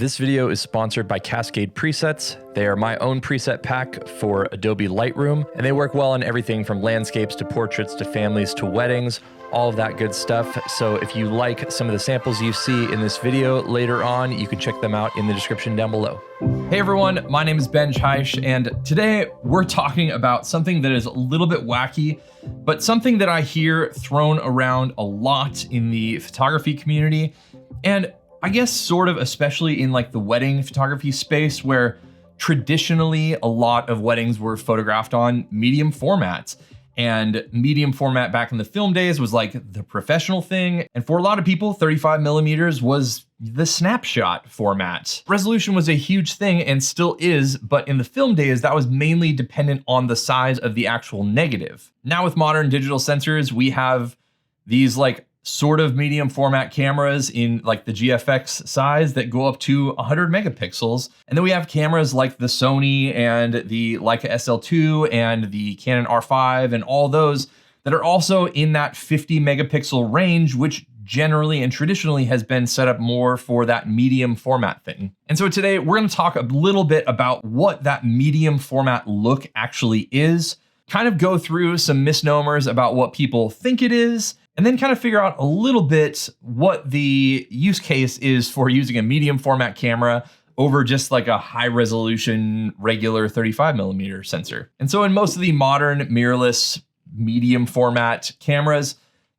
This video is sponsored by Cascade Presets. They are my own preset pack for Adobe Lightroom, and they work well on everything from landscapes to portraits to families to weddings, all of that good stuff. So if you like some of the samples you see in this video later on, you can check them out in the description down below. Hey everyone, my name is Ben Chaish, and today we're talking about something that is a little bit wacky, but something that I hear thrown around a lot in the photography community, and I guess sort of especially in like the wedding photography space, where traditionally a lot of weddings were photographed on medium formats. And medium format back in the film days was like the professional thing. And for a lot of people, 35 millimeters was the snapshot format. Resolution was a huge thing and still is, but in the film days, that was mainly dependent on the size of the actual negative. Now with modern digital sensors, we have these like sort of medium format cameras in like the GFX size that go up to 100 megapixels. And then we have cameras like the Sony and the Leica SL2 and the Canon R5 and all those that are also in that 50 megapixel range, which generally and traditionally has been set up more for that medium format thing. And so today we're going to talk a little bit about what that medium format look actually is, kind of go through some misnomers about what people think it is, and then kind of figure out a little bit what the use case is for using a medium format camera over just like a high resolution regular 35 millimeter sensor. And so in most of the modern mirrorless medium format cameras,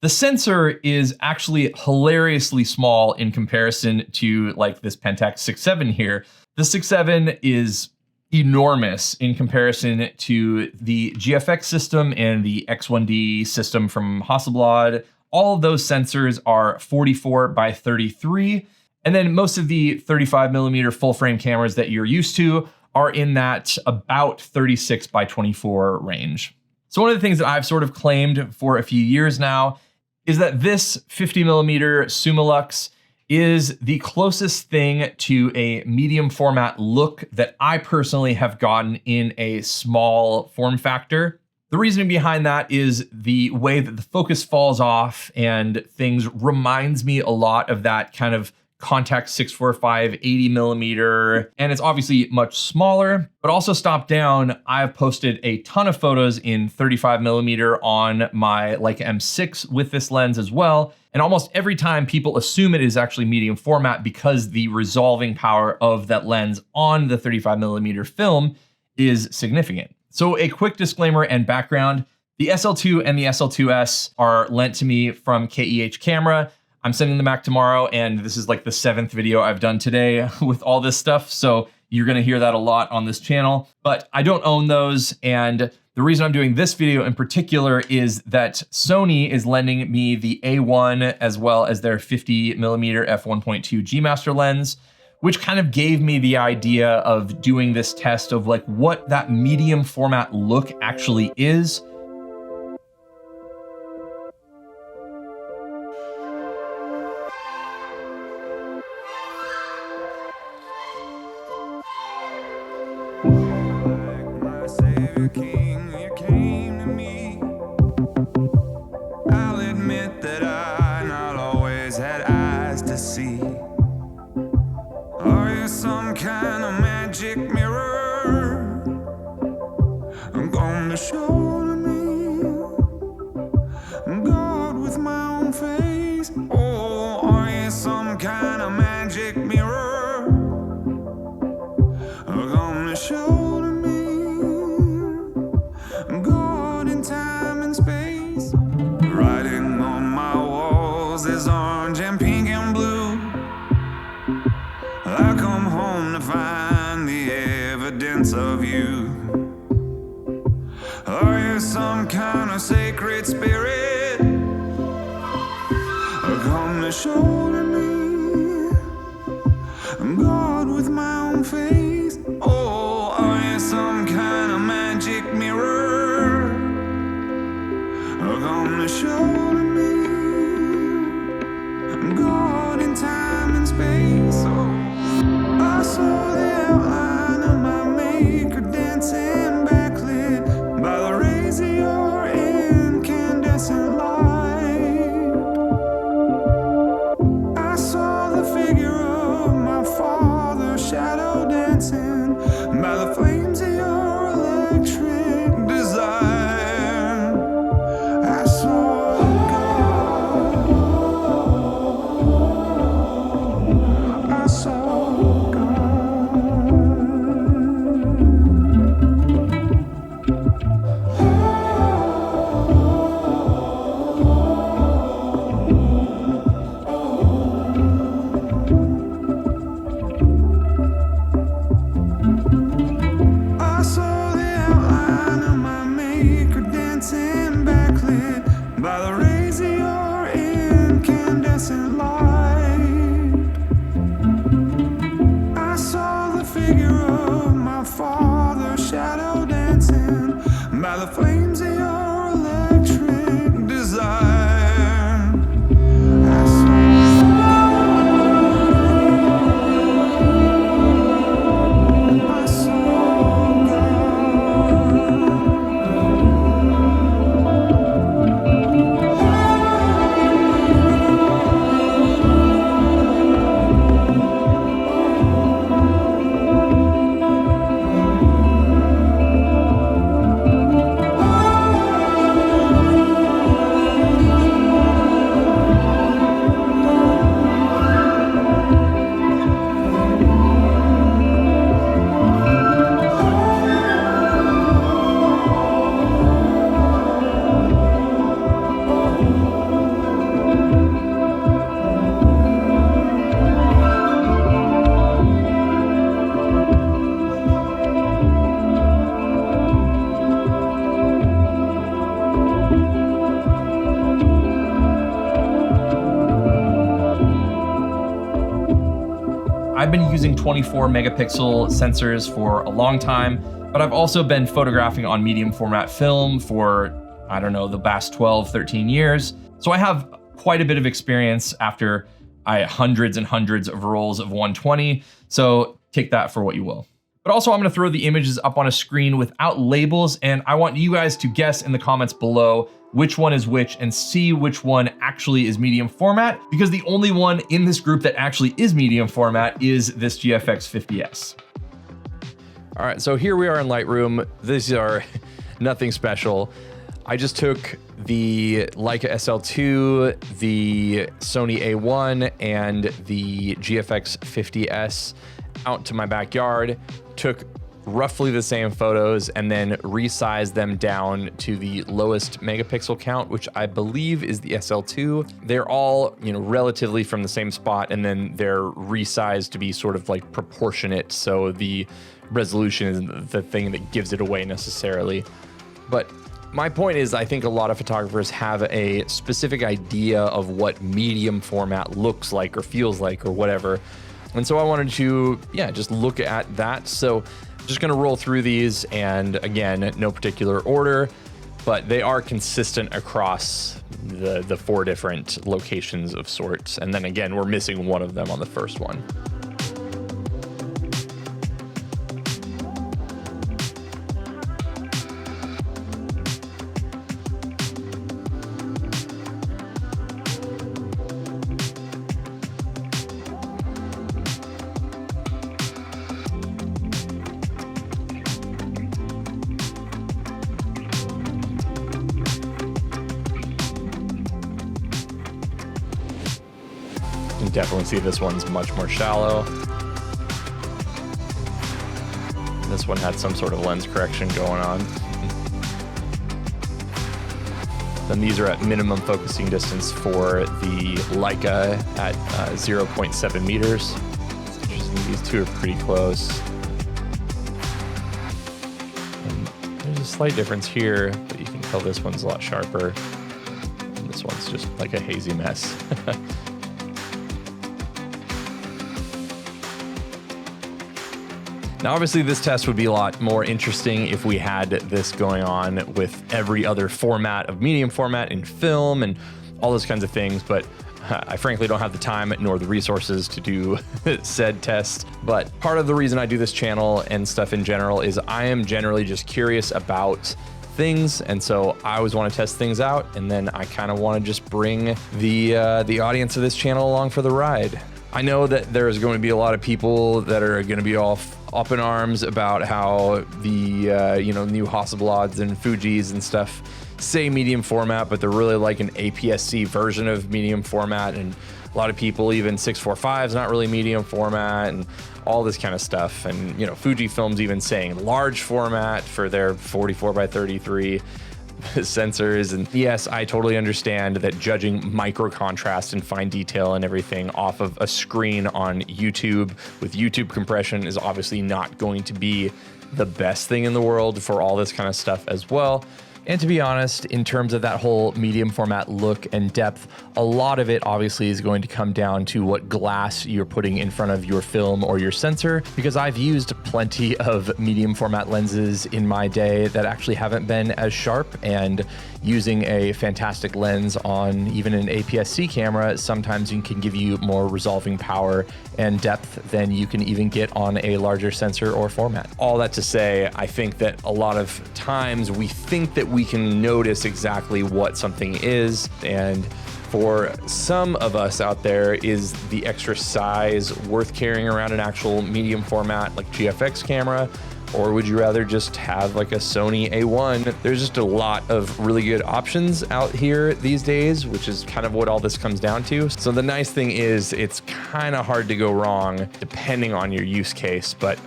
the sensor is actually hilariously small in comparison to like this Pentax 6.7 here. The 6.7 is enormous in comparison to the GFX system and the X1D system from Hasselblad. All of those sensors are 44 by 33. And then most of the 35 millimeter full frame cameras that you're used to are in that about 36 by 24 range. So one of the things that I've sort of claimed for a few years now is that this 50 millimeter Summilux is the closest thing to a medium format look that I personally have gotten in a small form factor. The reasoning behind that is the way that the focus falls off and things reminds me a lot of that kind of Contax 645 80 millimeter, and it's obviously much smaller, but also stopped down. I've posted a ton of photos in 35 millimeter on my Leica M6 with this lens as well. And almost every time people assume it is actually medium format because the resolving power of that lens on the 35 millimeter film is significant. So a quick disclaimer and background, the SL2 and the SL2S are lent to me from KEH Camera. I'm sending them back tomorrow, and this is like the 7th video I've done today with all this stuff, so you're gonna hear that a lot on this channel, but I don't own those, and the reason I'm doing this video in particular is that Sony is lending me the A1 as well as their 50 millimeter f1.2 G Master lens, which kind of gave me the idea of doing this test of like what that medium format look actually is. Some kind of magic mirror I'm gonna show to me God with my own face. Oh, are you some kind of magic mirror I'm gonna show to me God in time and space. Writing on my walls is orange and pink and blue. I come home to find the evidence of you. Are you some kind of sacred spirit? Come to show to me God with my own face. Oh, are you some kind of magic mirror? Come to show to me God in time and space. Oh, I saw the outline of my maker dancing backlit by the rays of your incandescent light. I saw the figure of my father by the flames of your electric desire. I saw God. I saw God. I saw the outline of my maker dancing backlit by the rays of your incandescent light. I saw the figure of my father shadow dancing by the flames of your electric desire. I saw I've been using 24 megapixel sensors for a long time, but I've also been photographing on medium format film for, I don't know, the past 12, 13 years. So I have quite a bit of experience after hundreds and hundreds of rolls of 120. So take that for what you will. But also I'm gonna throw the images up on a screen without labels, and I want you guys to guess in the comments below which one is which and see which one actually is medium format, because the only one in this group that actually is medium format is this GFX 50S. All right, so here we are in Lightroom. These are nothing special. I just took the Leica SL2, the Sony A1, and the GFX 50S out to my backyard, took roughly the same photos, and then resized them down to the lowest megapixel count, which I believe is the SL2. They're all, relatively from the same spot, and then they're resized to be sort of like proportionate, so the resolution isn't the thing that gives it away necessarily. But my point is, I think a lot of photographers have a specific idea of what medium format looks like or feels like or whatever. And so I wanted to, just look at that. So just gonna roll through these, and again, no particular order, but they are consistent across the 4 different locations of sorts. And then again, we're missing one of them on the first one. You can definitely see this one's much more shallow. This one had some sort of lens correction going on. Then these are at minimum focusing distance for the Leica at 0.7 meters. It's interesting, these two are pretty close. And there's a slight difference here, but you can tell this one's a lot sharper. And this one's just like a hazy mess. Now, obviously, this test would be a lot more interesting if we had this going on with every other format of medium format in film and all those kinds of things, but I frankly don't have the time nor the resources to do said test. But part of the reason I do this channel and stuff in general is I am generally just curious about things, and so I always want to test things out, and then I kind of want to just bring the audience of this channel along for the ride. I know that there's going to be a lot of people that are going to be all up in arms about how the new Hasselblads and Fujis and stuff say medium format, but they're really like an APS-C version of medium format. And a lot of people, even 645 is not really medium format, and all this kind of stuff. And Fujifilm's even saying large format for their 44 by 33 sensors. And yes, I totally understand that judging micro contrast and fine detail and everything off of a screen on YouTube with YouTube compression is obviously not going to be the best thing in the world for all this kind of stuff as well. And to be honest, in terms of that whole medium format look and depth, a lot of it obviously is going to come down to what glass you're putting in front of your film or your sensor, because I've used plenty of medium format lenses in my day that actually haven't been as sharp, and using a fantastic lens on even an APS-C camera sometimes can give you more resolving power and depth than you can even get on a larger sensor or format. All that to say, I think that a lot of times we think that we can notice exactly what something is, and for some of us out there, is the extra size worth carrying around an actual medium format like GFX camera? Or would you rather just have like a Sony A1? There's just a lot of really good options out here these days, which is kind of what all this comes down to. So the nice thing is it's kind of hard to go wrong depending on your use case, but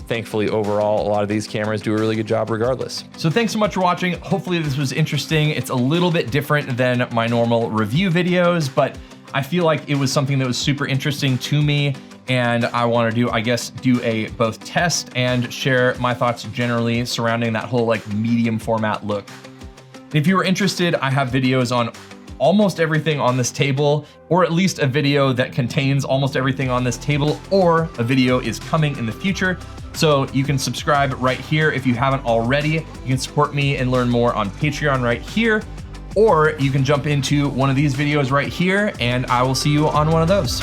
thankfully overall, a lot of these cameras do a really good job regardless. So thanks so much for watching. Hopefully this was interesting. It's a little bit different than my normal review videos, but I feel like it was something that was super interesting to me. And I want to do a both test and share my thoughts generally surrounding that whole like medium format look. If you are interested, I have videos on almost everything on this table, or at least a video that contains almost everything on this table, or a video is coming in the future. So you can subscribe right here if you haven't already. You can support me and learn more on Patreon right here, or you can jump into one of these videos right here, and I will see you on one of those.